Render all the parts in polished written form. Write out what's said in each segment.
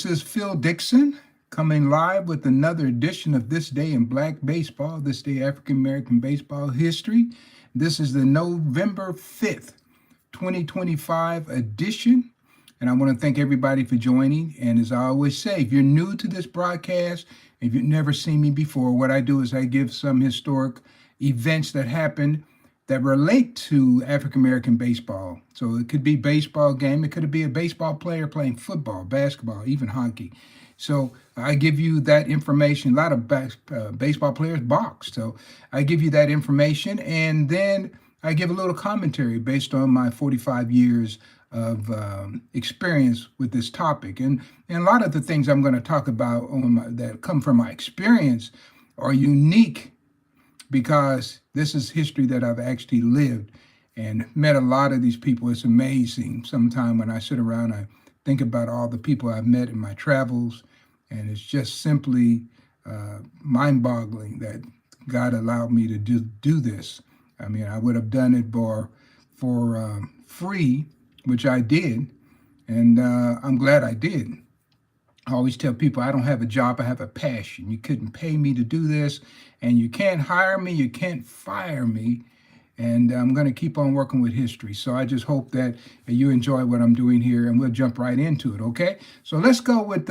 This is Phil Dixon coming live with another edition of This Day in Black Baseball, This Day African American Baseball History. This is the November 5th, 2025 edition. And I want to thank everybody for joining. And as I always say, if you're new to this broadcast, if you've never seen me before, what I do is I give some historic events that happened that relate to African American baseball. So it could be baseball game, it could be a baseball player playing football, basketball, even hockey. So I give you that information. A lot of baseball players box. So I give you that information, and then I give a little commentary based on my 45 years of experience with this topic. And a lot of the things I'm going to talk about that come from my experience are unique because this is history that I've actually lived and met a lot of these people. It's amazing. Sometimes when I sit around, I think about all the people I've met in my travels, and it's just simply mind-boggling that God allowed me to do this. I mean, I would have done it for free, which I did, and I'm glad I did. I always tell people I don't have a job, I have a passion. You couldn't pay me to do this, and you can't hire me, you can't fire me, and I'm going to keep on working with history. So I just hope that you enjoy what I'm doing here, and we'll jump right into it, okay? So let's go with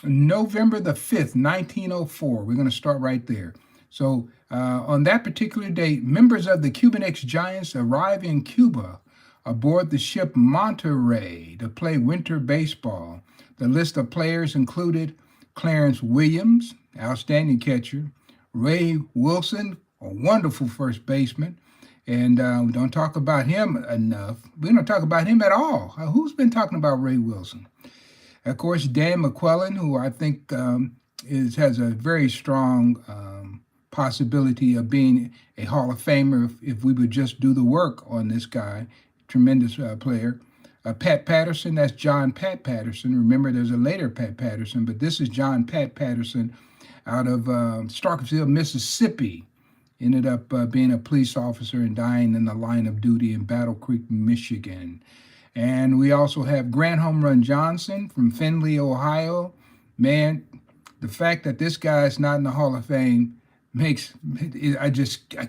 November the 5th, 1904. We're going to start right there. So on that particular date, members of the Cuban ex-Giants arrive in Cuba aboard the ship Monterey to play winter baseball. The list of players included Clarence Williams, outstanding catcher, Ray Wilson, a wonderful first baseman, and we don't talk about him enough. We don't talk about him at all. Who's been talking about Ray Wilson? Of course, Dan McClellan, who I think has a very strong possibility of being a Hall of Famer if we would just do the work on this guy. Tremendous player. Pat Patterson, that's John Pat Patterson. Remember, there's a later Pat Patterson, but this is John Pat Patterson out of Starkville, Mississippi. Ended up being a police officer and dying in the line of duty in Battle Creek, Michigan. And we also have Grant Home Run Johnson from Findlay, Ohio. Man, the fact that this guy is not in the Hall of Fame I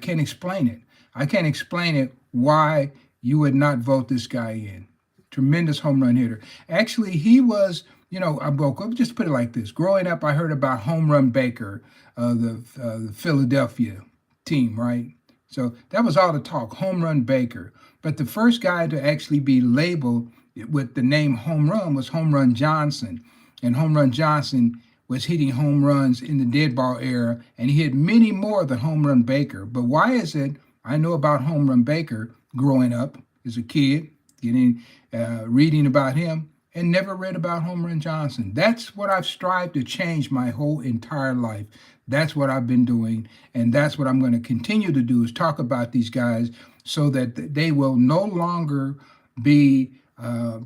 can't explain it. I can't explain it why you would not vote this guy in. Tremendous home run hitter. Actually, he was, I'll just put it like this. Growing up, I heard about Home Run Baker, the Philadelphia team, right? So that was all the talk, Home Run Baker. But the first guy to actually be labeled with the name home run was Home Run Johnson. And Home Run Johnson was hitting home runs in the dead ball era, and he hit many more than Home Run Baker. But why is it I know about Home Run Baker growing up as a kid, reading about him, and never read about Home Run Johnson? That's what I've strived to change my whole entire life. That's what I've been doing, and that's what I'm going to continue to do, is talk about these guys so that they will no longer be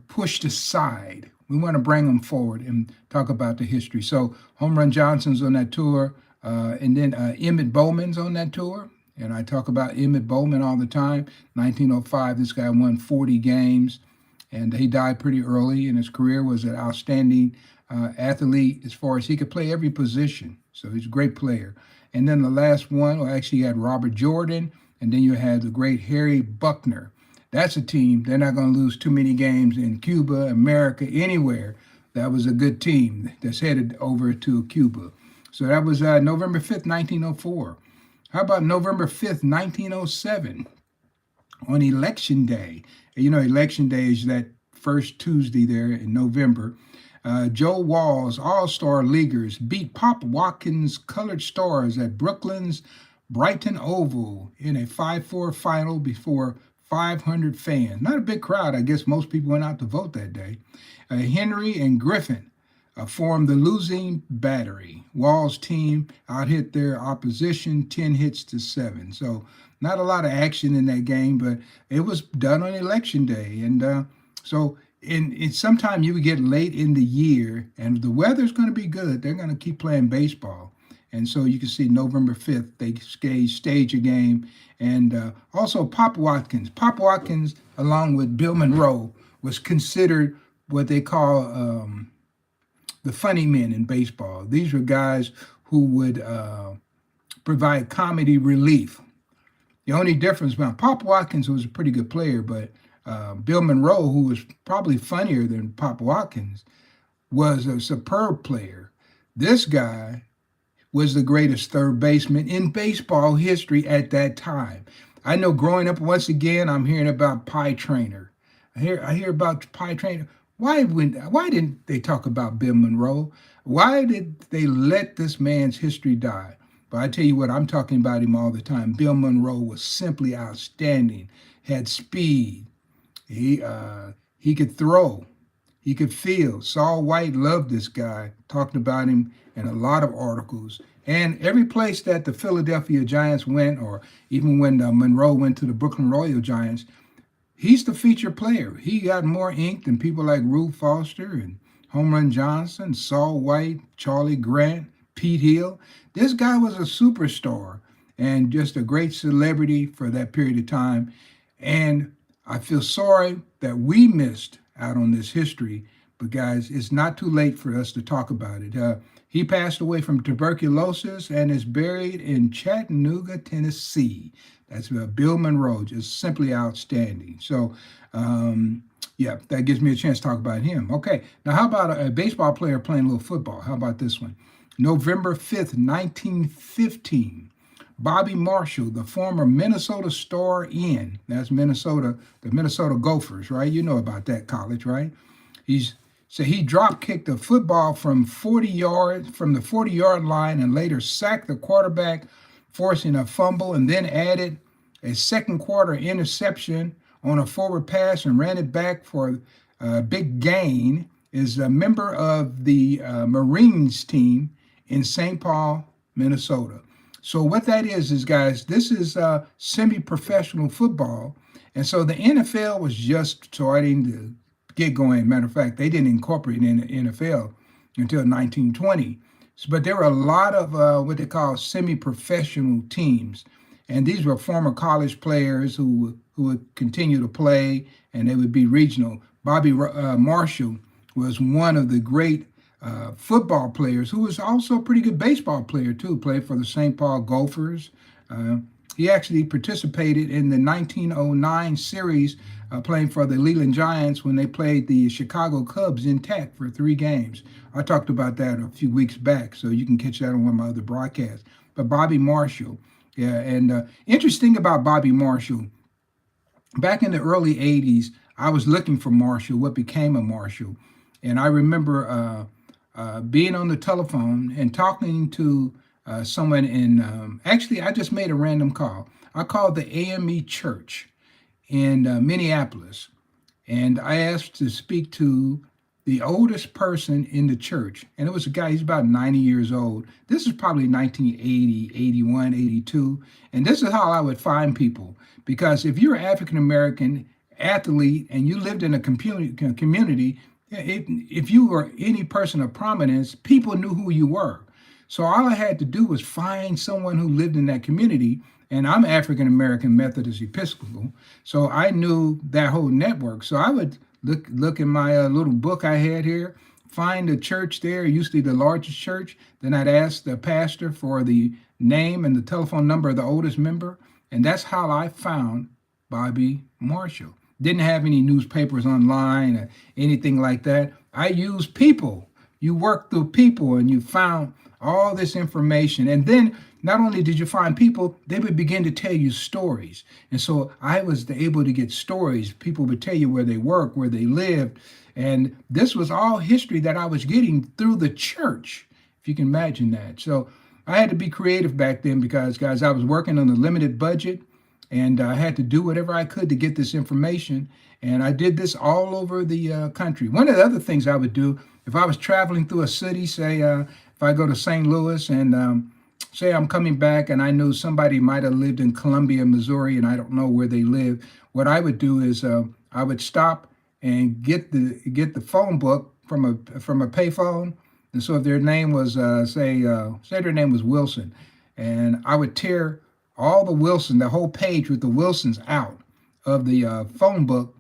pushed aside. We want to bring them forward and talk about the history. So Home Run Johnson's on that tour, and then Emmett Bowman's on that tour. And I talk about Emmett Bowman all the time. 1905, this guy won 40 games, and he died pretty early in his career, was an outstanding athlete as far as he could play every position. So he's a great player. And then the last one, well, actually you had Robert Jordan, and then you had the great Harry Buckner. That's a team. They're not going to lose too many games in Cuba, America, anywhere. That was a good team that's headed over to Cuba. So that was November 5th, 1904. How about November 5th, 1907? On Election Day. Election Day is that first Tuesday there in November. Joe Wall's All-Star Leaguers beat Pop Watkins Colored Stars at Brooklyn's Brighton Oval in a 5-4 final before 500 fans. Not a big crowd. I guess most people went out to vote that day. Henry and Griffin formed the losing battery. Wall's team out-hit their opposition 10 hits to 7. So not a lot of action in that game, but it was done on Election Day. And so sometime you would get late in the year, and if the weather's going to be good, they're going to keep playing baseball. And so you can see November 5th, they stage a game. And also Pop Watkins. Pop Watkins, along with Bill Monroe, was considered what they call the funny men in baseball. These were guys who would provide comedy relief. The only difference, about Pop Watkins was a pretty good player, but Bill Monroe, who was probably funnier than Pop Watkins, was a superb player. This guy was the greatest third baseman in baseball history at that time. I know growing up, once again, I'm hearing about Pie Trainer. I hear about Pie Trainer. Why didn't they talk about Bill Monroe? Why did they let this man's history die? But I tell you what, I'm talking about him all the time. Bill Monroe was simply outstanding. Had speed. He could throw. He could field. Saul White loved this guy, talked about him in a lot of articles. And every place that the Philadelphia Giants went, or even when Monroe went to the Brooklyn Royal Giants, he's the feature player. He got more ink than people like Rube Foster and Home Run Johnson, Saul White, Charlie Grant, Pete Hill. This guy was a superstar and just a great celebrity for that period of time. And I feel sorry that we missed out on this history, but guys, it's not too late for us to talk about it. He passed away from tuberculosis and is buried in Chattanooga, Tennessee. That's Bill Monroe, just simply outstanding. So, yeah, that gives me a chance to talk about him. Okay, now how about a baseball player playing a little football? How about this one? November 5th, 1915. Bobby Marshall, the former Minnesota Star Inn, that's Minnesota, the Minnesota Gophers, right? You know about that college, right? He drop kicked a football from 40 yards, from the 40-yard line, and later sacked the quarterback, forcing a fumble, and then added a second quarter interception on a forward pass and ran it back for a big gain. Is a member of the Marines team in St. Paul, Minnesota. So what that is guys, this is semi-professional football. And so the NFL was just starting to get going. Matter of fact, they didn't incorporate in the NFL until 1920. But there were a lot of what they call semi-professional teams. And these were former college players who would continue to play, and they would be regional. Bobby Marshall was one of the great football players who was also a pretty good baseball player too, played for the St. Paul Gophers. He actually participated in the 1909 series playing for the Leland Giants when they played the Chicago Cubs intact for 3 games. I talked about that a few weeks back, so you can catch that on one of my other broadcasts. But Bobby Marshall, yeah, and interesting about Bobby Marshall, back in the early 80s, I was looking for Marshall, what became of Marshall. And I remember being on the telephone and talking to someone in, actually, I just made a random call. I called the AME Church in Minneapolis, and I asked to speak to the oldest person in the church. And it was a guy, he's about 90 years old. This is probably 1980, 81, 82. And this is how I would find people. Because if you're an African-American athlete and you lived in a community, if you were any person of prominence, people knew who you were. So all I had to do was find someone who lived in that community. And I'm African-American Methodist Episcopal, so I knew that whole network. So I would look in my little book I had here, find a church there, usually the largest church. Then I'd ask the pastor for the name and the telephone number of the oldest member. And that's how I found Bobby Marshall. Didn't have any newspapers online or anything like that. I used people. You work through people and you found all this information. And then not only did you find people, they would begin to tell you stories. And so I was able to get stories. People would tell you where they work, where they lived. And this was all history that I was getting through the church, if you can imagine that. So I had to be creative back then because, guys, I was working on a limited budget and I had to do whatever I could to get this information. And I did this all over the country. One of the other things I would do, if I was traveling through a city, say if I go to St. Louis and say I'm coming back and I knew somebody might have lived in Columbia, Missouri, and I don't know where they live, what I would do is I would stop and get the phone book from a payphone. And so if their name was say their name was Wilson, and I would tear all the whole page with the Wilsons out of the phone book,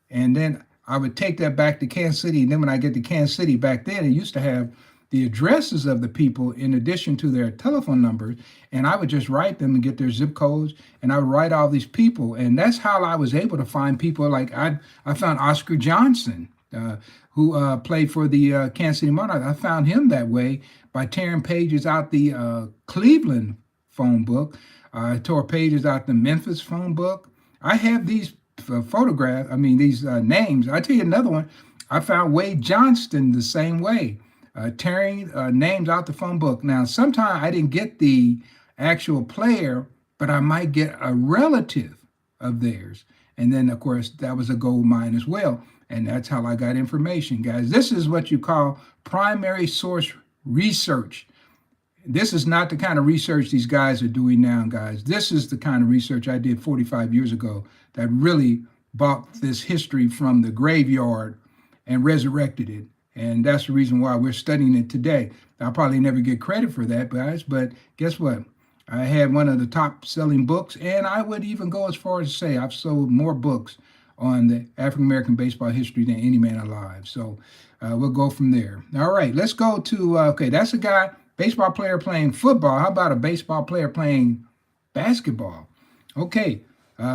and then I would take that back to Kansas City. And then when I get to Kansas City, back then, it used to have the addresses of the people in addition to their telephone numbers. And I would just write them and get their zip codes. And I would write all these people. And that's how I was able to find people. Like I found Oscar Johnson, who played for the Kansas City Monarchs. I found him that way by tearing pages out the Cleveland phone book. I tore pages out the Memphis phone book. I have these photographs, these names. I tell you another one. I found Wade Johnston the same way, tearing names out the phone book. Now, sometimes I didn't get the actual player, but I might get a relative of theirs. And then, of course, that was a gold mine as well. And that's how I got information, guys. This is what you call primary source research. This is not the kind of research these guys are doing now, guys. This is the kind of research I did 45 years ago that really brought this history from the graveyard and resurrected it. And that's the reason why we're studying it today. I'll probably never get credit for that, guys, but guess what? I had one of the top selling books, and I would even go as far as to say I've sold more books on the African-American baseball history than any man alive. So we'll go from there. All right, let's go to, okay, that's a guy, baseball player playing football. How about a baseball player playing basketball? Okay,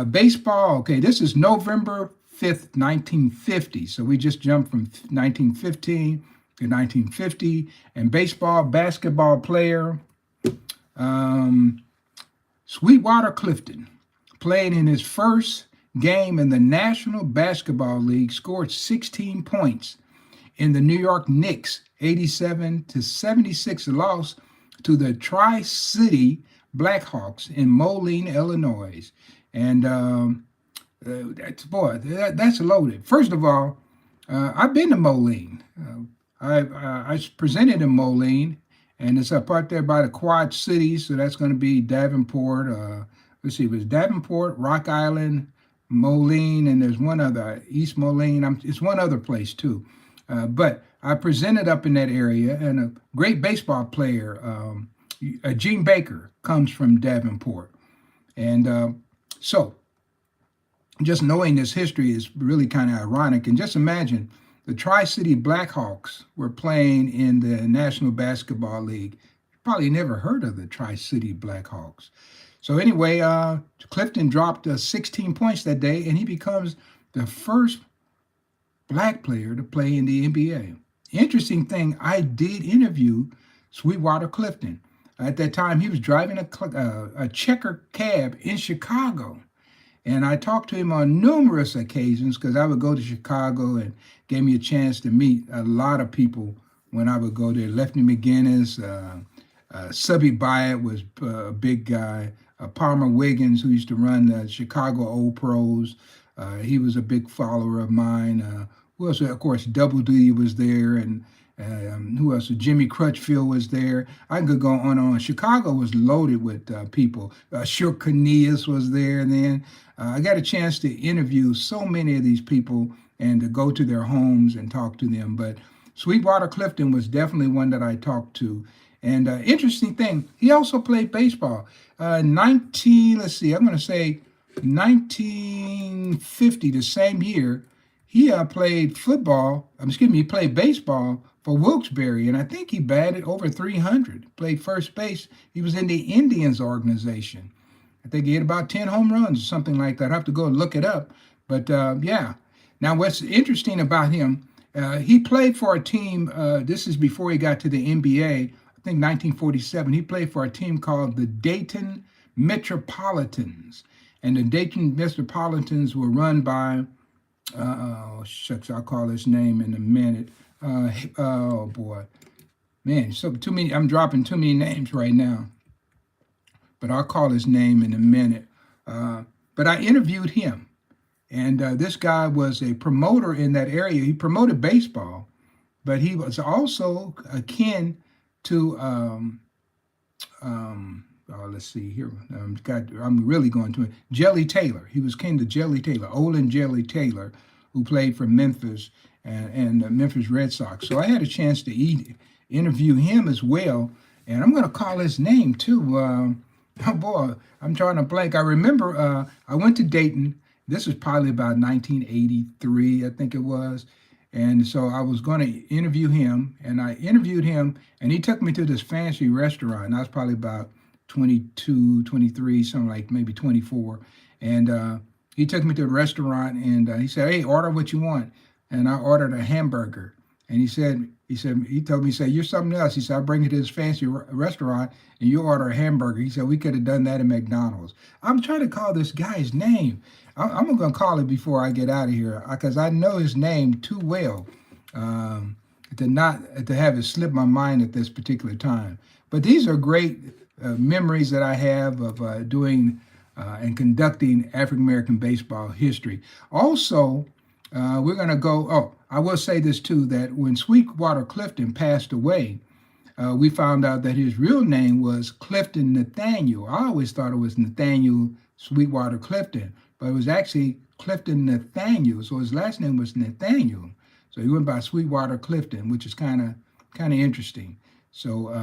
baseball, okay, this is November 5th, 1950. So we just jumped from 1915 to 1950. And basketball player, Sweetwater Clifton, playing in his first game in the National Basketball League, scored 16 points in the New York Knicks 87-76 loss to the Tri-City Blackhawks in Moline, Illinois. And that's loaded. First of all, I've been to Moline. I presented in Moline, and it's up right there by the Quad Cities. So that's going to be Davenport. Let's see, it was Davenport, Rock Island, Moline, and there's one other, East Moline. It's one other place too. But I presented up in that area, and a great baseball player, Gene Baker, comes from Davenport. And so just knowing this history is really kind of ironic. And just imagine the Tri-City Blackhawks were playing in the National Basketball League. You probably never heard of the Tri-City Blackhawks. So anyway, Clifton dropped 16 points that day, and he becomes the first black player to play in the NBA. Interesting thing, I did interview Sweetwater Clifton. At that time, he was driving a checker cab in Chicago. And I talked to him on numerous occasions because I would go to Chicago, and gave me a chance to meet a lot of people when I would go there. Lefty McGinnis, Subby Byatt was a big guy. Palmer Wiggins, who used to run the Chicago Old Pros. He was a big follower of mine. Who else? Of course, Double D was there, and who else? Jimmy Crutchfield was there. I could go on and on. Chicago was loaded with people. Shug Cornelius was there then. I got a chance to interview so many of these people and to go to their homes and talk to them. But Sweetwater Clifton was definitely one that I talked to. And interesting thing, he also played baseball. 1950, the same year, he played he played baseball for Wilkes-Barre, and I think he batted over 300, played first base. He was in the Indians organization. I think he hit about 10 home runs or something like that. I have to go and look it up. But yeah. Now, what's interesting about him, he played for a team, this is before he got to the NBA, I think 1947. He played for a team called the Dayton Metropolitans. And the Dayton Metropolitans were run by, shucks, I'll call his name in a minute. Oh boy, man, so too many. I'm dropping too many names right now, but I'll call his name in a minute. But I interviewed him, and this guy was a promoter in that area. He promoted baseball, but he was also akin to. Let's see here. I'm really going to it. Jelly Taylor. He was kin to Jelly Taylor, Olin Jelly Taylor, who played for Memphis and the Memphis Red Sox. So I had a chance to interview him as well. And I'm going to call his name too. Oh boy, I'm trying to blank. I remember I went to Dayton, This was probably about 1983, I think it was. And so I was going to interview him, and I interviewed him, and he took me to this fancy restaurant. And I was probably about 22, 23, something like maybe 24. And he took me to the restaurant, and he said, "Hey, order what you want." And I ordered a hamburger. And he told me, he said, "You're something else." He said, "I bring you to this fancy restaurant, and you order a hamburger." He said, "We could have done that at McDonald's." I'm trying to call this guy's name. I'm going to call it before I get out of here because I know his name too well to have it slip my mind at this particular time. But these are great memories that I have of doing and conducting African American baseball history. Also, we're going to go. Oh, I will say this too: that when Sweetwater Clifton passed away, we found out that his real name was Clifton Nathaniel. I always thought it was Nathaniel Sweetwater Clifton, but it was actually Clifton Nathaniel. So his last name was Nathaniel. So he went by Sweetwater Clifton, which is kind of interesting. So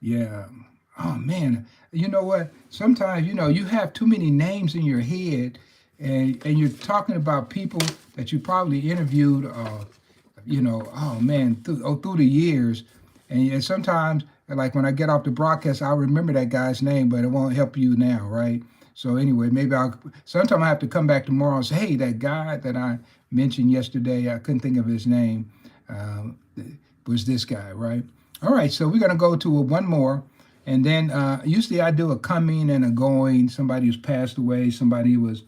yeah. Oh man, you know what? Sometimes you have too many names in your head, and you're talking about people that you probably interviewed. Oh man, through the years, and sometimes, like when I get off the broadcast, I'll remember that guy's name, but it won't help you now, right? So anyway, maybe sometime I have to come back tomorrow and say, "Hey, that guy that I mentioned yesterday, I couldn't think of his name, uh, was this guy," right? All right, so we're gonna go to one more, and then usually I do a coming and a going. Somebody who's passed away, somebody who was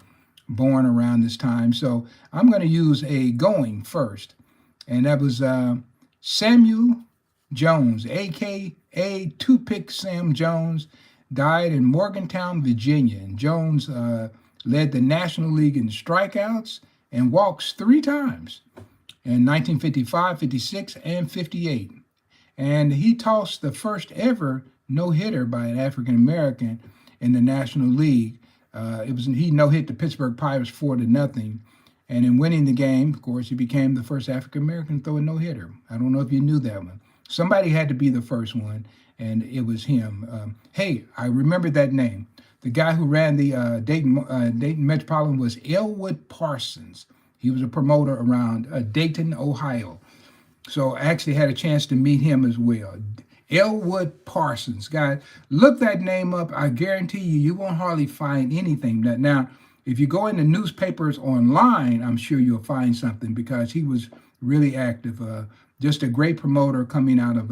born around this time. So I'm gonna use a going first, and that was Samuel Jones, aka Two-Pick Sam Jones, died in Morgantown, Virginia. And Jones led the National League in strikeouts and walks 3 times in 1955, 56, and 58. And he tossed the first ever no-hitter by an African American in the National League. He no-hit the Pittsburgh Pirates 4-0. And in winning the game, of course, he became the first African American to throw a no-hitter. I don't know if you knew that one. Somebody had to be the first one, and it was him. Hey, I remember that name. The guy who ran the Dayton Metropolitan was Elwood Parsons. He was a promoter around Dayton, Ohio. So I actually had a chance to meet him as well. Elwood Parsons. Guys, look that name up. I guarantee you won't hardly find anything. Now, if you go in the newspapers online, I'm sure you'll find something because he was really active. Just a great promoter coming out of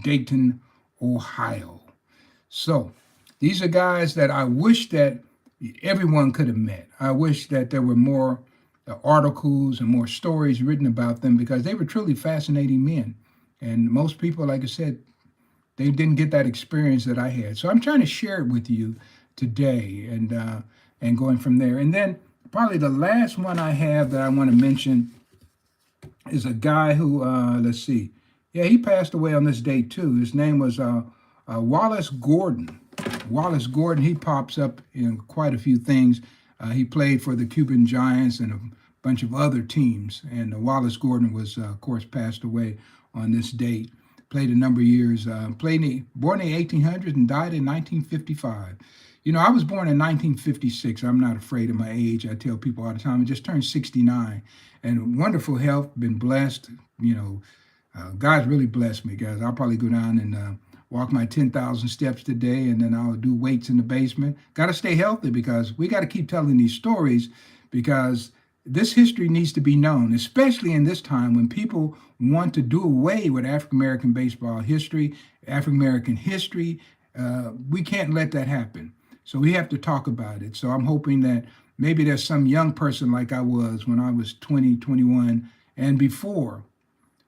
Dayton, Ohio. So these are guys that I wish that everyone could have met. I wish that there were more articles and more stories written about them because they were truly fascinating men. And most people, like I said, they didn't get that experience that I had. So I'm trying to share it with you today and going from there. And then probably the last one I have that I want to mention is a guy who, let's see. Yeah, he passed away on this date too. His name was Wallace Gordon. Wallace Gordon, he pops up in quite a few things. He played for the Cuban Giants and a bunch of other teams. And Wallace Gordon was, of course, passed away on this date. Played a number of years. Born in the 1800s and died in 1955. I was born in 1956. I'm not afraid of my age. I tell people all the time. I just turned 69. And wonderful health, been blessed. God's really blessed me, guys. I'll probably go down and walk my 10,000 steps today, and then I'll do weights in the basement. Got to stay healthy because we got to keep telling these stories because this history needs to be known, especially in this time when people want to do away with African American baseball history, African American history. We can't let that happen. So we have to talk about it. So I'm hoping that maybe there's some young person like I was when I was 20, 21, and before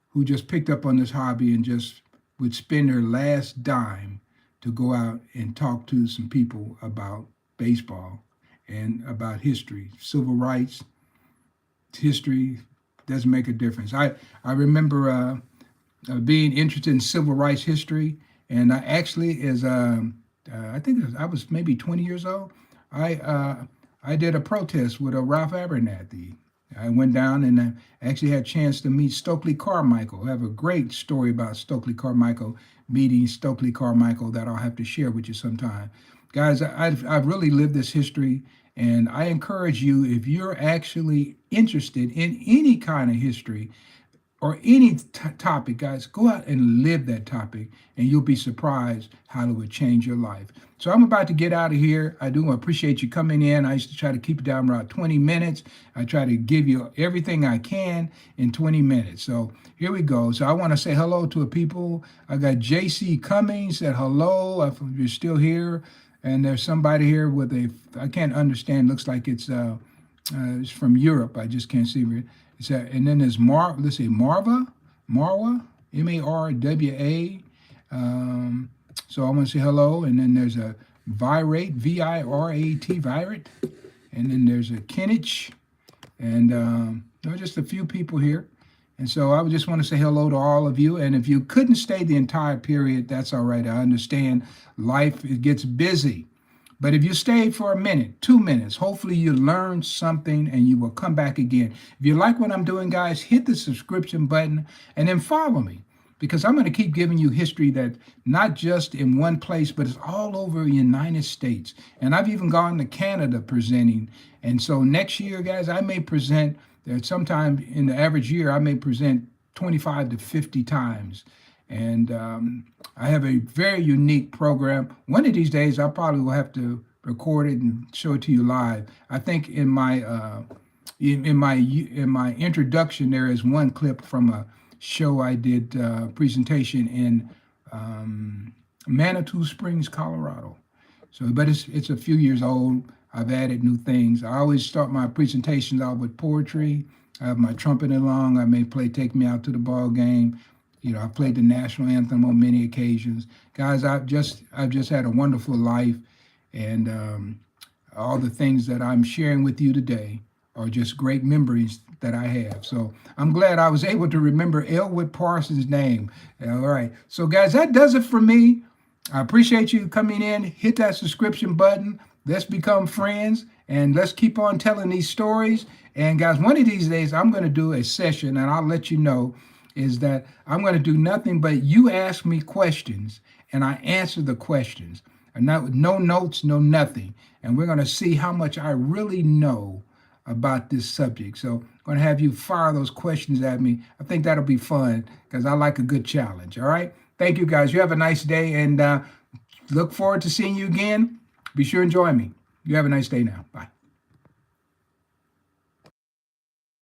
who just picked up on this hobby and just would spend their last dime to go out and talk to some people about baseball and about history. Civil rights, history doesn't make a difference. I remember being interested in civil rights history, and I actually, I think I was maybe 20 years old, I did a protest with Ralph Abernathy. I went down and I actually had a chance to meet Stokely Carmichael. I have a great story about Stokely Carmichael, meeting Stokely Carmichael that I'll have to share with you sometime. Guys, I've really lived this history, And I encourage you, if you're actually interested in any kind of history, or any topic, guys, go out and live that topic, and you'll be surprised how it would change your life. So I'm about to get out of here. I do appreciate you coming in. I used to try to keep it down around 20 minutes. I try to give you everything I can in 20 minutes. So here we go. So I want to say hello to the people. I got JC Cummings said hello. If you're still here. And there's somebody here with I can't understand, looks like it's from Europe. I just can't see it. And then there's let's see, Marwa, Marwa. So I want to say hello. And then there's a Virate, Virat, Virate. And then there's a Kinich. And just a few people here. And so I would just want to say hello to all of you. And if you couldn't stay the entire period, that's all right. I understand life, it gets busy. But if you stayed for a minute, 2 minutes, hopefully you learned something and you will come back again. If you like what I'm doing, guys, hit the subscription button and then follow me, because I'm going to keep giving you history that not just in one place, but it's all over the United States. And I've even gone to Canada presenting. And so next year, guys, I may present, sometime in the average year, I may present 25 to 50 times. And I have a very unique program. One of these days, I probably will have to record it and show it to you live. I think in my introduction, there is one clip from a show I did, presentation in Manitou Springs, Colorado. So, but it's a few years old. I've added new things. I always start my presentations out with poetry. I have my trumpet along. I may play "Take Me Out to the Ball Game." I've played the national anthem on many occasions. Guys, I've just had a wonderful life, and all the things that I'm sharing with you today are just great memories that I have. So I'm glad I was able to remember Elwood Parsons' name. All right. So guys, that does it for me. I appreciate you coming in. Hit that subscription button. Let's become friends, and let's keep on telling these stories. And guys, one of these days, I'm going to do a session, and I'll let you know, is that I'm going to do nothing but you ask me questions and I answer the questions, and not no notes, no nothing. And we're going to see how much I really know about this subject. So I'm going to have you fire those questions at me. I think that'll be fun because I like a good challenge. All right. Thank you, guys. You have a nice day, and look forward to seeing you again. Be sure and join me. You have a nice day now. Bye.